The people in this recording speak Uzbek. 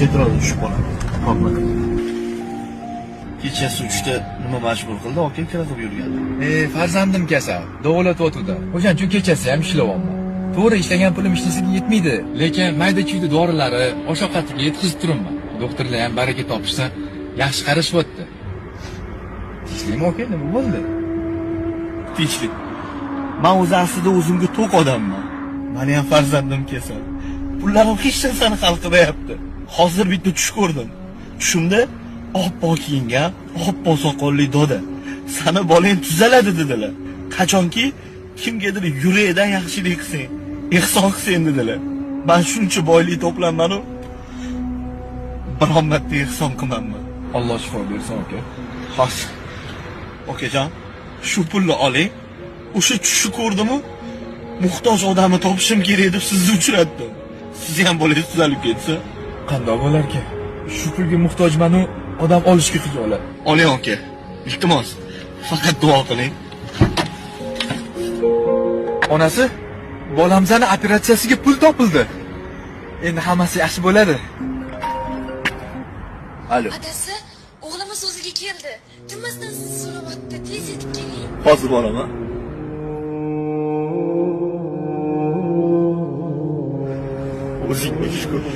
chetroqda tushib qoladi. Qolma. Kechasi 3 da nima majbur qildi? Aka kira qilib yurgan. Farzandim kasal, davolatayotdi. O'shaning uchun kechasi ham ishlayapman. To'g'ri ishlagan pulim ishlasiga yetmaydi, lekin mayda-chuyda dorilari, osh-ovqatiga yetkazib turibman. Doktorlar ham baraka topishsa, yaxshi qarashyapti. Tinchlikmi aka, nima bo'ldi? Tinchlik. Men o'zi aslida o'zimga to'q odamman. Meni ham farzandim kasal. Pullarim hech narsani hal qilmayapti. Hozir bitta tush ko'rdim. Tushimda oppoq kiyingan, oppoq soqolli doda. Sani bolang tuzaladi dedilar. Qachonki kimgadir yuragidan yaxshilik qilsang, ehson qilsang dedilar. Men shuncha boylik to'planman-u, biron marta ehson qilmanmi? Alloh shifo bersin aka. Xo'sh. Okajon, shu pulni oling. O'sha tushni ko'rdim-u, muhtoj odamni topishim kerak deb sizni uchratdim. Siz ham bolangiz tuzalib ketsa, Qanday bo'larkan? Shu pulga muhtojman-u, odam olishga xijolat. oling aka. Iltimos, faqat duo qiling. Onasi, bolamzani operatsiyasiga pul topildi. Endi hammasi yaxshi bo'ladi. Alo. Adasi, o'g'limiz o'ziga keldi. Kimmasdan so'rayapti, tez yetib keling. Hozir boraman. O'zingga shukr.